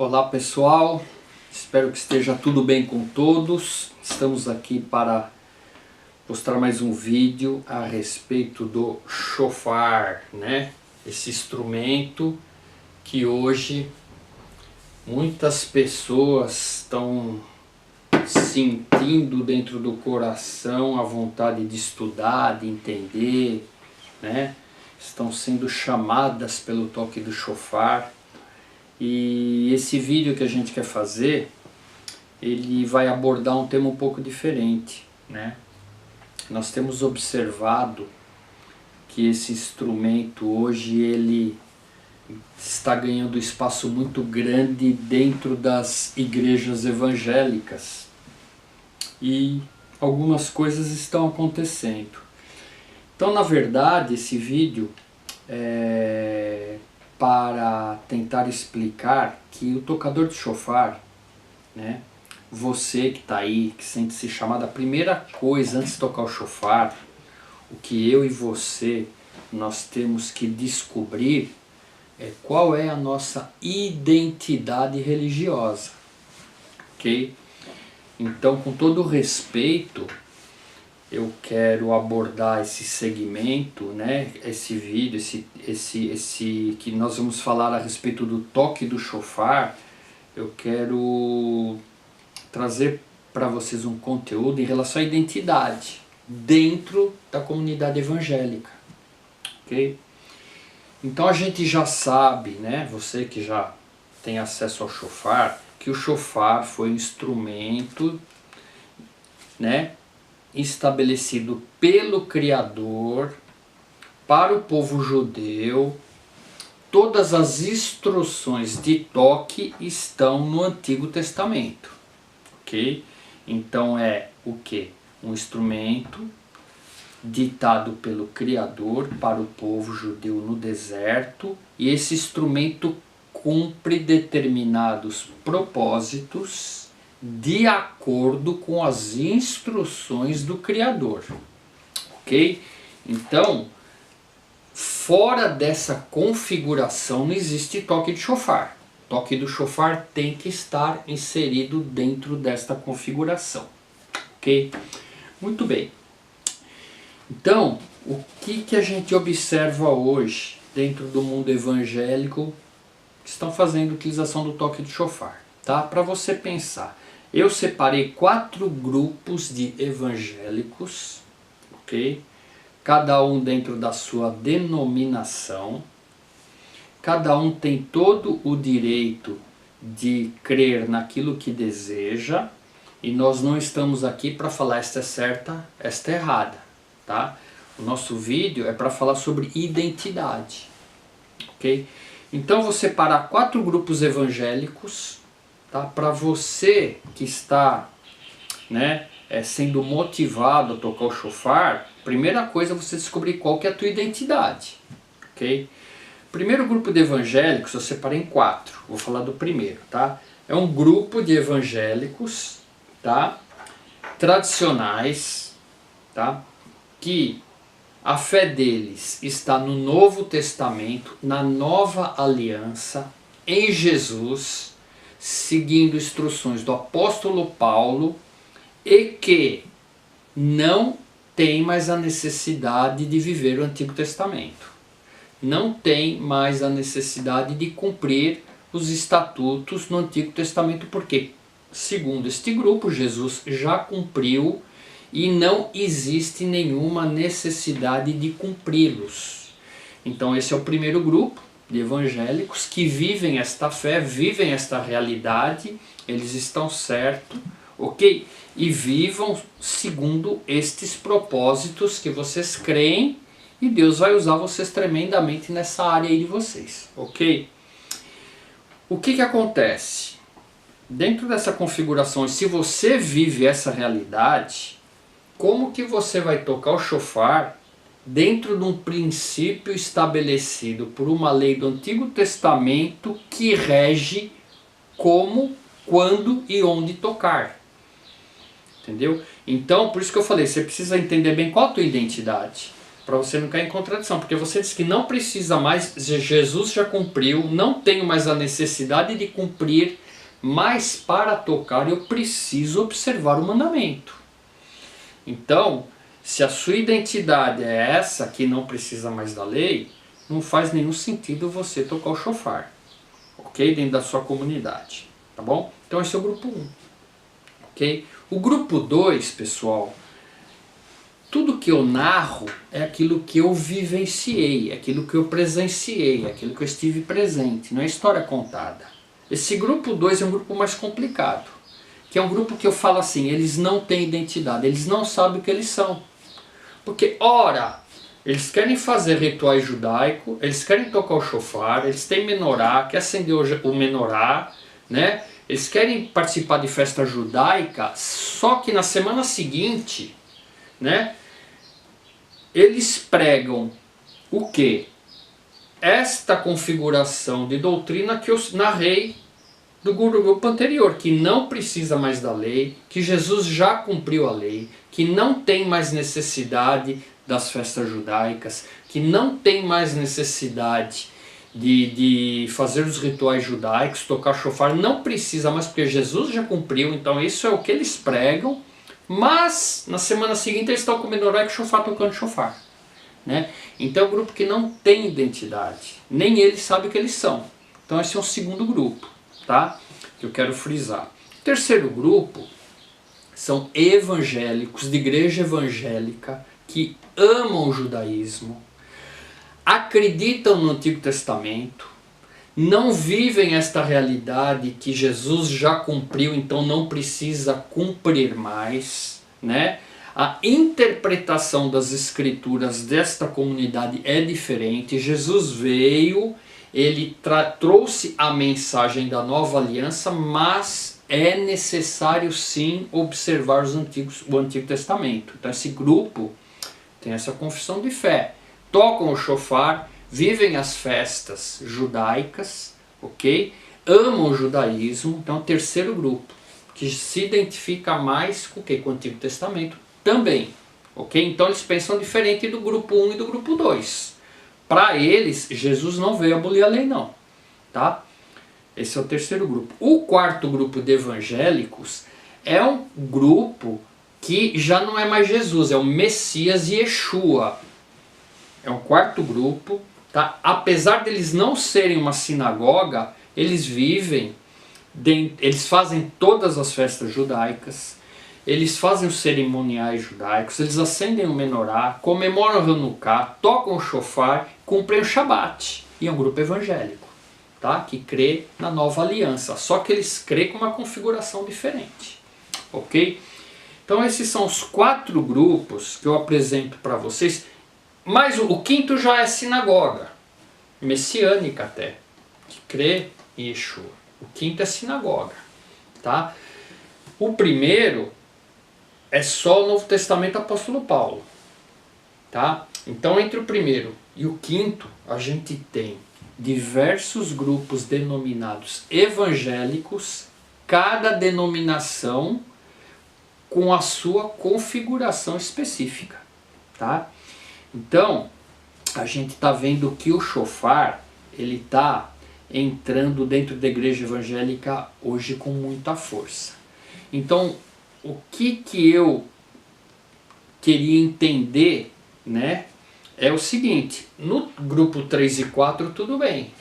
Olá pessoal, espero que esteja tudo bem com todos. Estamos aqui para mostrar mais um vídeo a respeito do shofar, né? Esse instrumento que hoje muitas pessoas estão sentindo dentro do coração a vontade de estudar, de entender, né? Estão sendo chamadas pelo toque do shofar. E esse vídeo que a gente quer fazer, ele vai abordar um tema um pouco diferente, né? Nós temos observado que esse instrumento hoje ele está ganhando espaço muito grande dentro das igrejas evangélicas e algumas coisas estão acontecendo. Então, na verdade, esse vídeo é para tentar explicar que o tocador de shofar, né, você que está aí, que sente-se chamado, a primeira coisa antes de tocar o shofar, o que eu e você nós temos que descobrir é qual é a nossa identidade religiosa, ok? Então, com todo respeito, eu quero abordar esse segmento, né, esse vídeo, esse que nós vamos falar a respeito do toque do shofar. Eu quero trazer para vocês um conteúdo em relação à identidade dentro da comunidade evangélica, ok? Então a gente já sabe, né, você que já tem acesso ao shofar, que o shofar foi um instrumento, né, estabelecido pelo Criador para o povo judeu. Todas as instruções de toque estão no Antigo Testamento, ok? Então é o que? Um instrumento ditado pelo Criador para o povo judeu no deserto, e esse instrumento cumpre determinados propósitos de acordo com as instruções do Criador, ok? Então, fora dessa configuração não existe toque de shofar. Toque do shofar tem que estar inserido dentro desta configuração, ok? Muito bem. Então, o que a gente observa hoje dentro do mundo evangélico que estão fazendo utilização do toque de shofar, tá? Para você pensar. Eu separei 4 grupos de evangélicos, ok? Cada um dentro da sua denominação. Cada um tem todo o direito de crer naquilo que deseja. E nós não estamos aqui para falar esta é certa, esta é errada, tá? O nosso vídeo é para falar sobre identidade, ok? Então vou separar 4 grupos evangélicos, tá? Para você que está, né, sendo motivado a tocar o shofar, primeira coisa é você descobrir qual que é a tua identidade, ok? Primeiro grupo de evangélicos eu separei em 4, vou falar do primeiro, tá? É um grupo de evangélicos, tá, tradicionais, tá, que a fé deles está no Novo Testamento, na Nova Aliança, em Jesus, seguindo instruções do apóstolo Paulo, e que não tem mais a necessidade de viver o Antigo Testamento. Não tem mais a necessidade de cumprir os estatutos no Antigo Testamento, porque, segundo este grupo, Jesus já cumpriu e não existe nenhuma necessidade de cumpri-los. Então esse é o primeiro grupo de evangélicos que vivem esta fé, vivem esta realidade, eles estão certos, ok? E vivam segundo estes propósitos que vocês creem, e Deus vai usar vocês tremendamente nessa área aí de vocês, ok? O que acontece? Dentro dessa configuração, se você vive essa realidade, como que você vai tocar o shofar dentro de um princípio estabelecido por uma lei do Antigo Testamento que rege como, quando e onde tocar? Entendeu? Então, por isso que eu falei, você precisa entender bem qual a tua identidade. para você não cair em contradição, porque você diz que não precisa mais, Jesus já cumpriu, não tenho mais a necessidade de cumprir, mas para tocar eu preciso observar o mandamento. Então, se a sua identidade é essa, que não precisa mais da lei, não faz nenhum sentido você tocar o shofar, ok? Dentro da sua comunidade, tá bom? Então esse é o grupo 1, ok? O grupo 2, pessoal, tudo que eu narro é aquilo que eu vivenciei, aquilo que eu presenciei, aquilo que eu estive presente, não é história contada. Esse grupo 2 é um grupo mais complicado, que é um grupo que eu falo assim, eles não têm identidade, eles não sabem o que eles são. Porque, ora, eles querem fazer rituais judaicos, eles querem tocar o shofar, eles têm menorá, quer acender o menorá, né? Eles querem participar de festa judaica, só que na semana seguinte, né, eles pregam o quê? Esta configuração de doutrina que eu narrei do grupo anterior, que não precisa mais da lei, que Jesus já cumpriu a lei, que não tem mais necessidade das festas judaicas, que não tem mais necessidade de fazer os rituais judaicos, tocar shofar, não precisa mais porque Jesus já cumpriu, então isso é o que eles pregam, mas na semana seguinte eles estão com menorá e shofar tocando shofar, né? Então é um grupo que não tem identidade, nem eles sabem o que eles são. Então esse é um segundo grupo, tá? Que eu quero frisar. O terceiro grupo são evangélicos, de igreja evangélica, que amam o judaísmo, acreditam no Antigo Testamento, não vivem esta realidade que Jesus já cumpriu, então não precisa cumprir mais, né? A interpretação das escrituras desta comunidade é diferente. Jesus veio, ele trouxe a mensagem da nova aliança, mas é necessário sim observar o Antigo Testamento. Então esse grupo tem essa confissão de fé, tocam o shofar, vivem as festas judaicas, ok? Amam o judaísmo. Então é o terceiro grupo, que se identifica mais com o quê? Com o Antigo Testamento também, ok? Então eles pensam diferente do grupo 1 e do grupo 2. Para eles, Jesus não veio abolir a lei não, tá? Esse é o terceiro grupo. O quarto grupo de evangélicos é um grupo que já não é mais Jesus, é o Messias e Yeshua. É um quarto grupo, tá? Apesar deles não serem uma sinagoga, eles vivem, eles fazem todas as festas judaicas, eles fazem os cerimoniais judaicos, eles acendem o menorá, comemoram o Hanukkah, tocam o shofar, cumprem o Shabat. E é um grupo evangélico, tá? Que crê na nova aliança, só que eles crêem com uma configuração diferente, ok? Então esses são os 4 grupos que eu apresento para vocês, mas o quinto já é sinagoga, messiânica até, que crê em Yeshua. O quinto é sinagoga, tá? O primeiro é só o Novo Testamento apóstolo Paulo, tá? Então entre o primeiro e o quinto a gente tem diversos grupos denominados evangélicos, cada denominação com a sua configuração específica, tá? Então, a gente está vendo que o shofar, ele está entrando dentro da igreja evangélica hoje com muita força. Então, o que eu queria entender, né, é o seguinte: no grupo 3 e 4 tudo bem.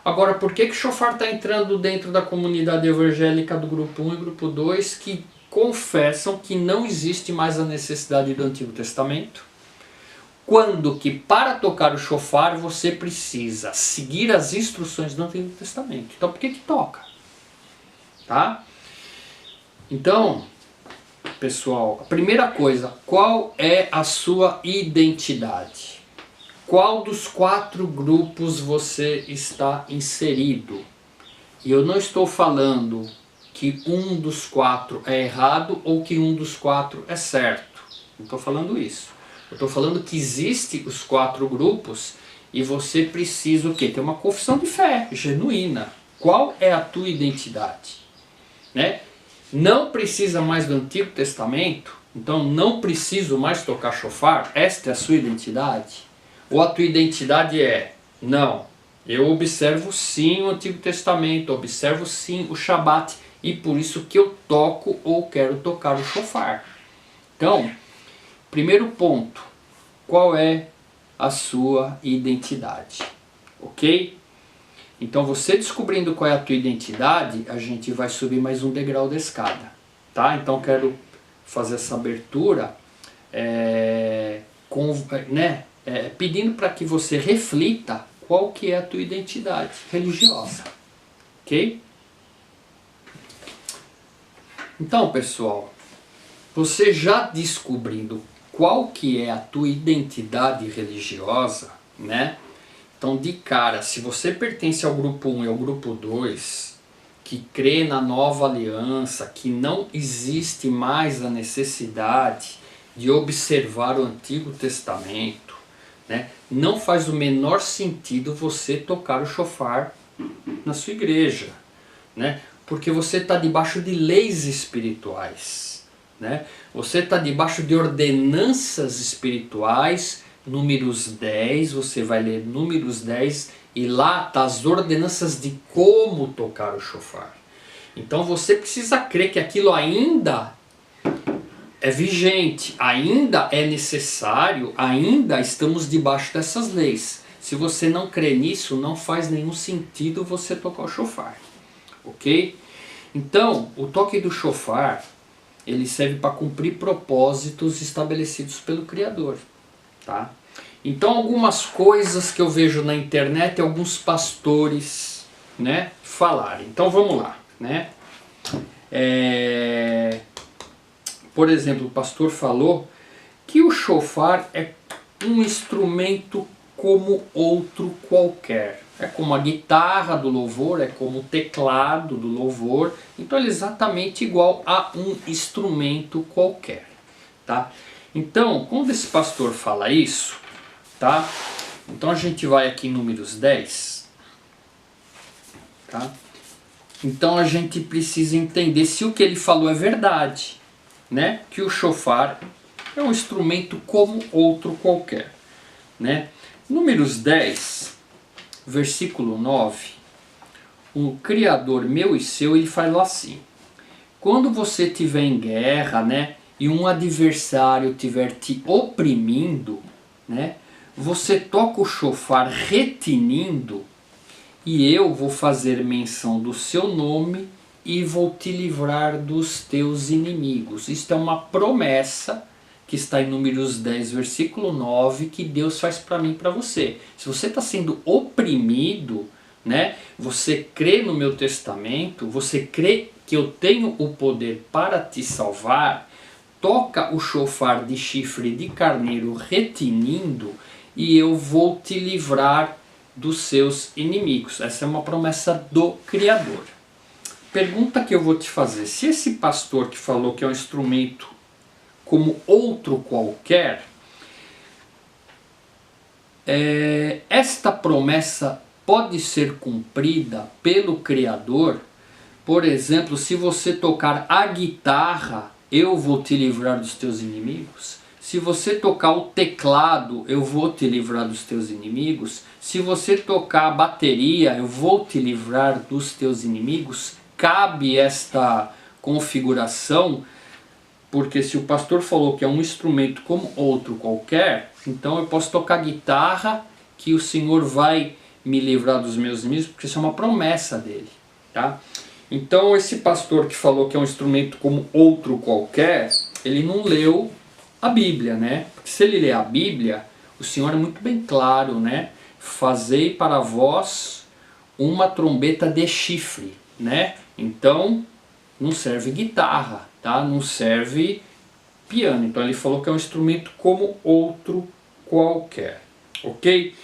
Agora, por que o shofar está entrando dentro da comunidade evangélica do grupo 1 e grupo 2 que confessam que não existe mais a necessidade do Antigo Testamento, quando que para tocar o shofar você precisa seguir as instruções do Antigo Testamento? Então por que toca? Tá? Então, pessoal, a primeira coisa, qual é a sua identidade? Qual dos 4 grupos você está inserido? E eu não estou falando que um dos 4 é errado ou que um dos 4 é certo. Não estou falando isso. Eu estou falando que existem os 4 grupos e você precisa o quê? Ter uma confissão de fé genuína. Qual é a tua identidade? Né? Não precisa mais do Antigo Testamento, Então não preciso mais tocar chofar? Esta é a sua identidade? Ou a tua identidade é, não, eu observo sim o Antigo Testamento, observo sim o Shabat, e por isso que eu toco ou quero tocar o chofar. Então, primeiro ponto, qual é a sua identidade? Ok? Então você descobrindo qual é a tua identidade, a gente vai subir mais um degrau da escada. Tá? Então quero fazer essa abertura pedindo para que você reflita qual que é a tua identidade religiosa. Ok? Então, pessoal, você já descobrindo qual que é a tua identidade religiosa, né? Então, de cara, se você pertence ao grupo 1 e ao grupo 2, que crê na nova aliança, que não existe mais a necessidade de observar o Antigo Testamento, né? Não faz o menor sentido você tocar o chofar na sua igreja, né? Porque você está debaixo de leis espirituais, né? Você está debaixo de ordenanças espirituais. Números 10, você vai ler Números 10 e lá está as ordenanças de como tocar o chofar. Então você precisa crer que aquilo ainda é vigente, ainda é necessário, ainda estamos debaixo dessas leis. Se você não crê nisso, não faz nenhum sentido você tocar o chofar. Ok? Então, o toque do chofar, ele serve para cumprir propósitos estabelecidos pelo Criador. Tá? Então algumas coisas que eu vejo na internet, alguns pastores, né, falarem. Então vamos lá. Né? Por exemplo, o pastor falou que o chofar é um instrumento como outro qualquer. É como a guitarra do louvor, é como o teclado do louvor. Então ele é exatamente igual a um instrumento qualquer. Tá? Então, quando esse pastor fala isso, tá? Então a gente vai aqui em Números 10. Tá? Então a gente precisa entender se o que ele falou é verdade. Né? Que o chofar é um instrumento como outro qualquer. Né? Números 10, versículo 9. O Criador meu e seu, ele fala assim: quando você estiver em guerra, né, e um adversário estiver te oprimindo, né, você toca o chofar retinindo, e eu vou fazer menção do seu nome e vou te livrar dos teus inimigos. Isto é uma promessa que está em Números 10, versículo 9, que Deus faz para mim e para você. Se você está sendo oprimido, né, você crê no meu testamento, você crê que eu tenho o poder para te salvar, toca o chofar de chifre de carneiro retinindo e eu vou te livrar dos seus inimigos. Essa é uma promessa do Criador. Pergunta que eu vou te fazer: se esse pastor que falou que é um instrumento como outro qualquer, esta promessa pode ser cumprida pelo Criador? Por exemplo, se você tocar a guitarra, eu vou te livrar dos teus inimigos? Se você tocar o teclado, eu vou te livrar dos teus inimigos? Se você tocar a bateria, eu vou te livrar dos teus inimigos? Cabe esta configuração? Porque se o pastor falou que é um instrumento como outro qualquer, então eu posso tocar guitarra que o Senhor vai me livrar dos meus inimigos, porque isso é uma promessa dele. Tá? Então esse pastor que falou que é um instrumento como outro qualquer, ele não leu a Bíblia, né? Porque se ele lê a Bíblia, o Senhor é muito bem claro, né? Fazei para vós uma trombeta de chifre, né? Então não serve guitarra, tá? Não serve piano. Então ele falou que é um instrumento como outro qualquer, ok?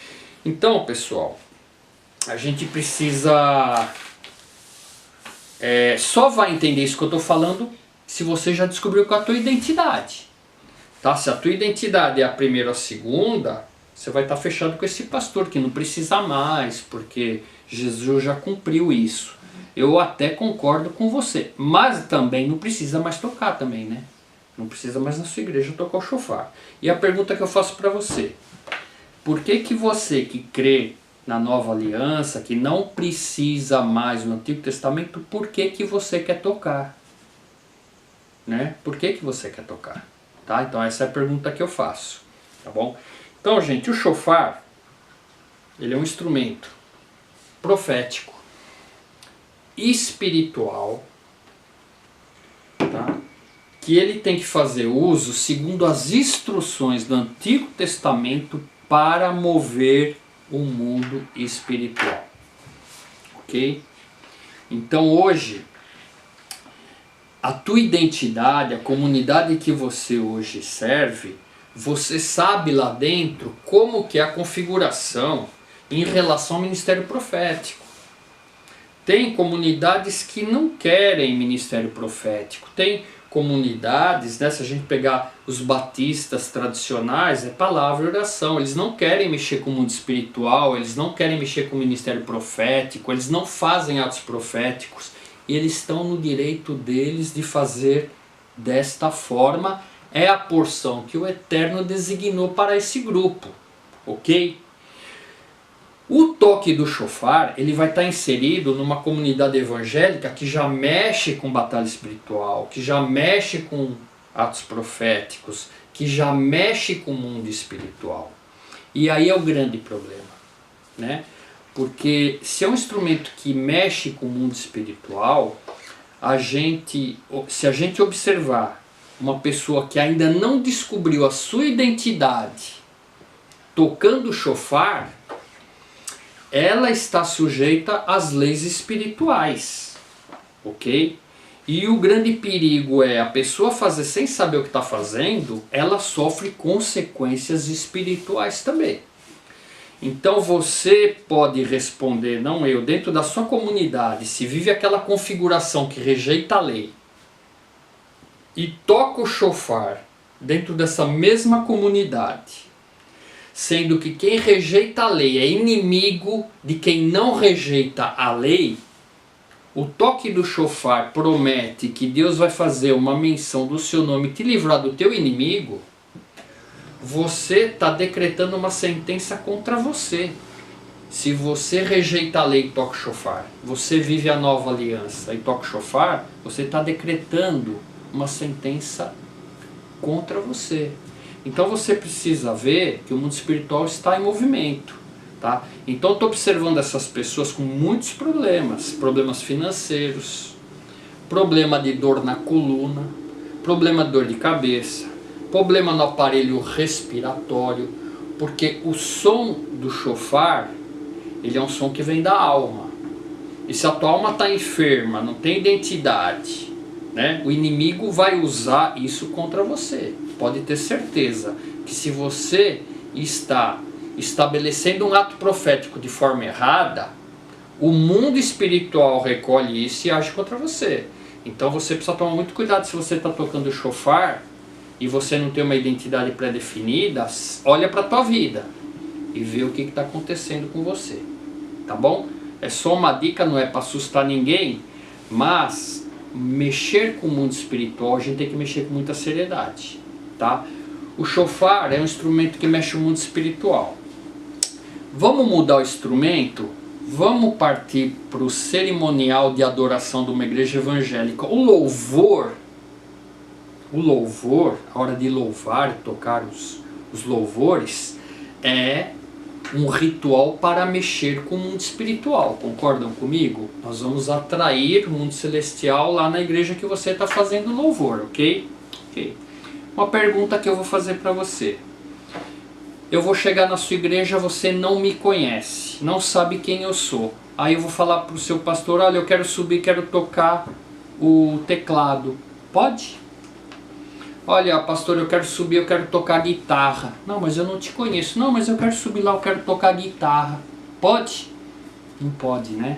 Então, pessoal, a gente precisa só vai entender isso que eu estou falando se você já descobriu qual é a tua identidade. Tá? Se a tua identidade é a primeira ou a segunda, você vai estar fechado com esse pastor que não precisa mais, porque Jesus já cumpriu isso. Eu até concordo com você, mas também não precisa mais tocar também, né? Não precisa mais na sua igreja tocar o chofar. E a pergunta que eu faço para você: por que que você que crê na nova aliança, que não precisa mais do Antigo Testamento, por que que você quer tocar? Né? Por que que você quer tocar? Tá? Então essa é a pergunta que eu faço. Tá bom? Então, gente, o chofar, ele é um instrumento profético, espiritual, tá? Que ele tem que fazer uso segundo as instruções do Antigo Testamento para mover o mundo espiritual. Ok? Então hoje, a tua identidade, a comunidade que você hoje serve, você sabe lá dentro como que é a configuração em relação ao ministério profético. Tem comunidades que não querem ministério profético, tem comunidades, né, se a gente pegar os batistas tradicionais, é palavra e oração, eles não querem mexer com o mundo espiritual, eles não querem mexer com o ministério profético, eles não fazem atos proféticos, e eles estão no direito deles de fazer desta forma, é a porção que o Eterno designou para esse grupo, ok? O toque do chofar, ele vai estar inserido numa comunidade evangélica que já mexe com batalha espiritual, que já mexe com atos proféticos, que já mexe com o mundo espiritual. E aí é o grande problema, né? Porque se é um instrumento que mexe com o mundo espiritual, se a gente observar uma pessoa que ainda não descobriu a sua identidade tocando o chofar, ela está sujeita às leis espirituais, ok? E o grande perigo é a pessoa fazer sem saber o que está fazendo, ela sofre consequências espirituais também. Então você pode responder, não eu, dentro da sua comunidade, se vive aquela configuração que rejeita a lei e toca o chofar dentro dessa mesma comunidade, sendo que quem rejeita a lei é inimigo de quem não rejeita a lei, o toque do chofar promete que Deus vai fazer uma menção do seu nome e te livrar do teu inimigo, você está decretando uma sentença contra você. Se você rejeita a lei e toca o chofar, você vive a nova aliança e toca o chofar, você está decretando uma sentença contra você. Então você precisa ver que o mundo espiritual está em movimento. Tá? Então estou observando essas pessoas com muitos problemas. Problemas financeiros, problema de dor na coluna, problema de dor de cabeça, problema no aparelho respiratório, porque o som do chofar, ele é um som que vem da alma. E se a tua alma está enferma, não tem identidade, né, o inimigo vai usar isso contra você. Pode ter certeza que se você está estabelecendo um ato profético de forma errada, o mundo espiritual recolhe isso e age contra você. Então você precisa tomar muito cuidado se você está tocando o chofar e você não tem uma identidade pré-definida, olha para a tua vida e vê o que está acontecendo com você. Tá bom? É só uma dica, não é para assustar ninguém, mas mexer com o mundo espiritual a gente tem que mexer com muita seriedade. Tá? O chofar é um instrumento que mexe o mundo espiritual. Vamos mudar o instrumento? Vamos partir para o cerimonial de adoração de uma igreja evangélica. O louvor, a hora de louvar e tocar os louvores, é um ritual para mexer com o mundo espiritual. Concordam comigo? Nós vamos atrair o mundo celestial lá na igreja que você está fazendo louvor, ok? Ok. Uma pergunta que eu vou fazer para você. Eu vou chegar na sua igreja, você não me conhece, não sabe quem eu sou. Aí eu vou falar para o seu pastor, olha, eu quero subir, quero tocar o teclado. Pode? Olha, pastor, eu quero subir, eu quero tocar guitarra. Não, mas eu não te conheço. Não, mas eu quero subir lá, eu quero tocar guitarra. Pode? Não pode, né?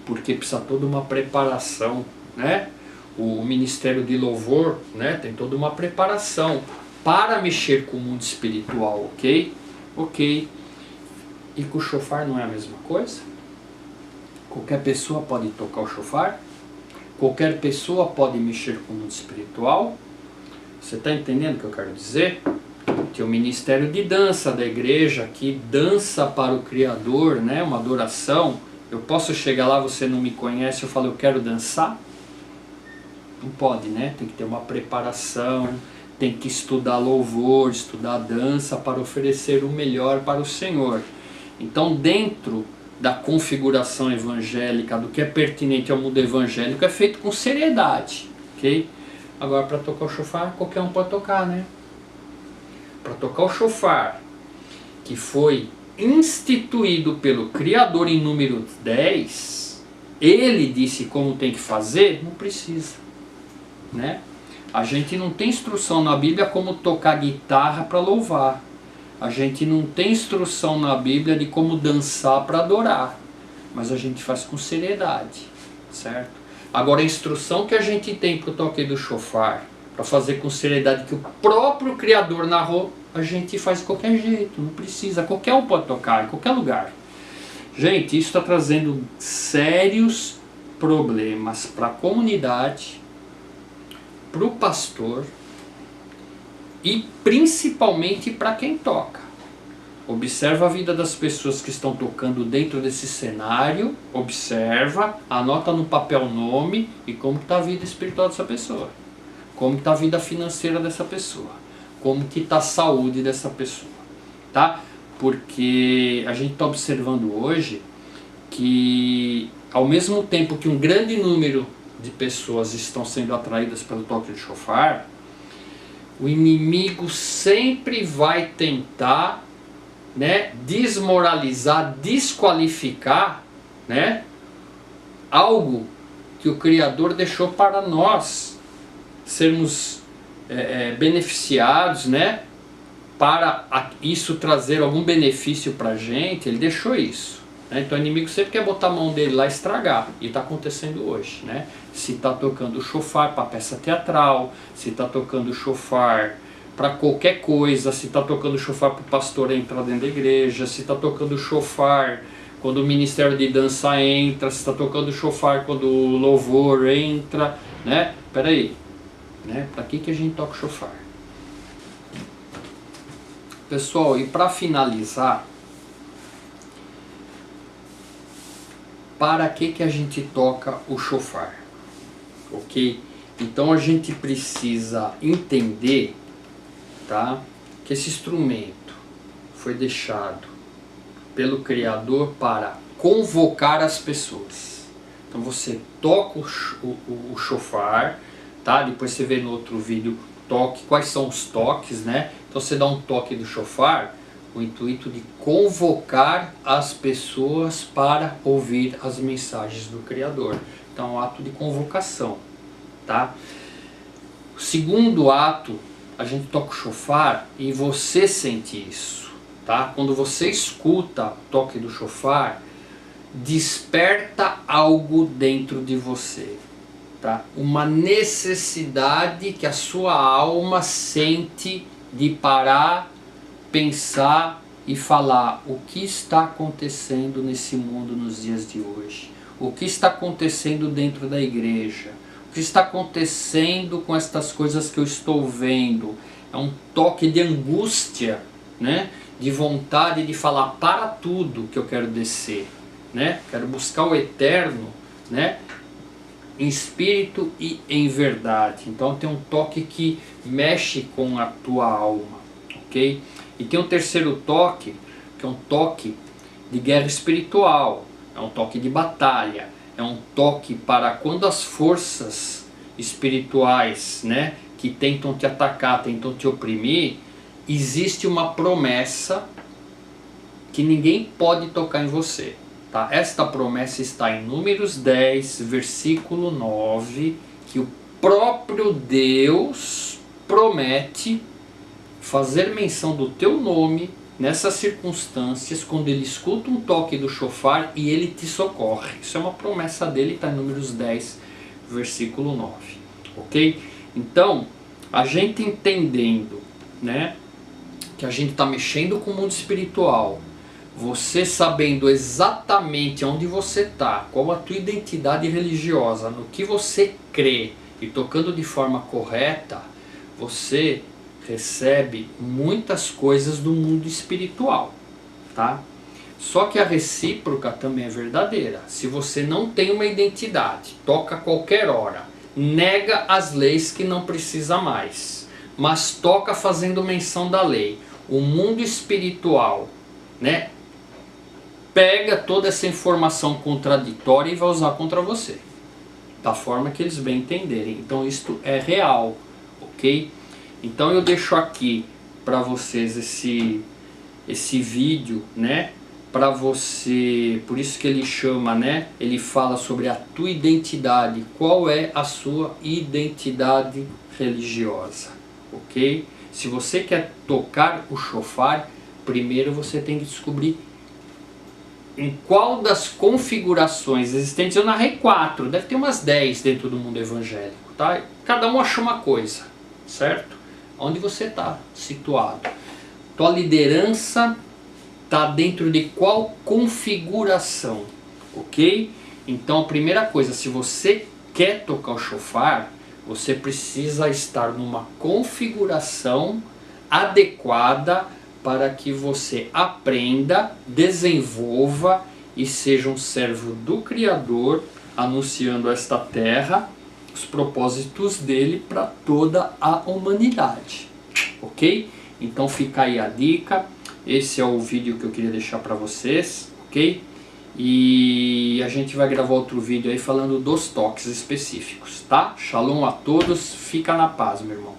Porque precisa toda uma preparação, né? O ministério de louvor, né, tem toda uma preparação para mexer com o mundo espiritual, ok? Ok. E com o chofar não é a mesma coisa? Qualquer pessoa pode tocar o chofar? Qualquer pessoa pode mexer com o mundo espiritual? Você está entendendo o que eu quero dizer? Tem o ministério de dança da igreja, que dança para o Criador, né? Uma adoração. Eu posso chegar lá, você não me conhece, eu falo, eu quero dançar? Não pode, né? Tem que ter uma preparação, tem que estudar louvor, estudar dança para oferecer o melhor para o Senhor. Então, dentro da configuração evangélica, do que é pertinente ao mundo evangélico, é feito com seriedade, ok? Agora, para tocar o chofar, qualquer um pode tocar, né? Para tocar o chofar, que foi instituído pelo Criador em número 10, ele disse como tem que fazer, não precisa, né? A gente não tem instrução na Bíblia como tocar guitarra para louvar. A gente não tem instrução na Bíblia de como dançar para adorar. Mas a gente faz com seriedade, certo? Agora a instrução que a gente tem para o toque do chofar, para fazer com seriedade que o próprio Criador narrou, a gente faz de qualquer jeito, não precisa. Qualquer um pode tocar, em qualquer lugar. Gente, isso está trazendo sérios problemas para a comunidade, para o pastor e principalmente para quem toca. Observa a vida das pessoas que estão tocando dentro desse cenário, observa, anota no papel o nome e como está a vida espiritual dessa pessoa, como está a vida financeira dessa pessoa, como que está a saúde dessa pessoa, tá? Porque a gente está observando hoje que ao mesmo tempo que um grande número de pessoas estão sendo atraídas pelo toque de chofar, o inimigo sempre vai tentar, né, desmoralizar, desqualificar, né, algo que o Criador deixou para nós sermos beneficiados, né, para isso trazer algum benefício para a gente. Ele deixou isso, né? Então o inimigo sempre quer botar a mão dele lá e estragar, e está acontecendo hoje, né? Se está tocando o chofar para peça teatral, se está tocando o chofar para qualquer coisa, se está tocando o chofar para o pastor entrar dentro da igreja, se está tocando o chofar quando o ministério de dança entra, se está tocando o chofar quando o louvor entra, né? Peraí, né? Para que a gente toca o chofar? Pessoal, e para finalizar, para que a gente toca o chofar? Ok? Então a gente precisa entender, tá, que esse instrumento foi deixado pelo Criador para convocar as pessoas. Então você toca o chofar, tá? Depois você vê no outro vídeo toque, quais são os toques, né? Então você dá um toque do chofar, o intuito de convocar as pessoas para ouvir as mensagens do Criador. Então é um ato de convocação, tá? O segundo ato, a gente toca o chofar e você sente isso, tá? Quando você escuta o toque do chofar, desperta algo dentro de você, tá? Uma necessidade que a sua alma sente de parar, pensar e falar o que está acontecendo nesse mundo nos dias de hoje, o que está acontecendo dentro da igreja, o que está acontecendo com estas coisas que eu estou vendo. É um toque de angústia, né? De vontade de falar para tudo que eu quero descer, né? Quero buscar o eterno, né? Em espírito e em verdade. Então tem um toque que mexe com a tua alma, ok? E tem um terceiro toque, que é um toque de guerra espiritual, é um toque de batalha, é um toque para quando as forças espirituais, né, que tentam te atacar, tentam te oprimir, existe uma promessa que ninguém pode tocar em você. Tá? Esta promessa está em Números 10, versículo 9, que o próprio Deus promete fazer menção do teu nome nessas circunstâncias, quando ele escuta um toque do chofar e ele te socorre. Isso é uma promessa dele, está em Números 10, versículo 9. Ok? Então, a gente entendendo, né, que a gente está mexendo com o mundo espiritual, você sabendo exatamente onde você está, qual a tua identidade religiosa, no que você crê e tocando de forma correta, você recebe muitas coisas do mundo espiritual, tá? Só que a recíproca também é verdadeira. Se você não tem uma identidade, toca a qualquer hora, nega as leis que não precisa mais, mas toca fazendo menção da lei, o mundo espiritual, né, pega toda essa informação contraditória e vai usar contra você, da forma que eles bem entenderem. Então isto é real, ok? Então eu deixo aqui para vocês esse vídeo, né? Para você, por isso que ele chama, né? Ele fala sobre a tua identidade. Qual é a sua identidade religiosa, ok? Se você quer tocar o shofar, primeiro você tem que descobrir em qual das configurações existentes. Eu narrei 4, deve ter umas 10 dentro do mundo evangélico, tá? Cada um achou uma coisa, certo? Onde você está situado. Tua liderança está dentro de qual configuração, ok? Então a primeira coisa, se você quer tocar o shofar, você precisa estar numa configuração adequada para que você aprenda, desenvolva e seja um servo do Criador, anunciando esta terra, os propósitos dele para toda a humanidade, ok? Então fica aí a dica. Esse é o vídeo que eu queria deixar para vocês, ok? E a gente vai gravar outro vídeo aí falando dos toques específicos, tá? Shalom a todos, fica na paz, meu irmão.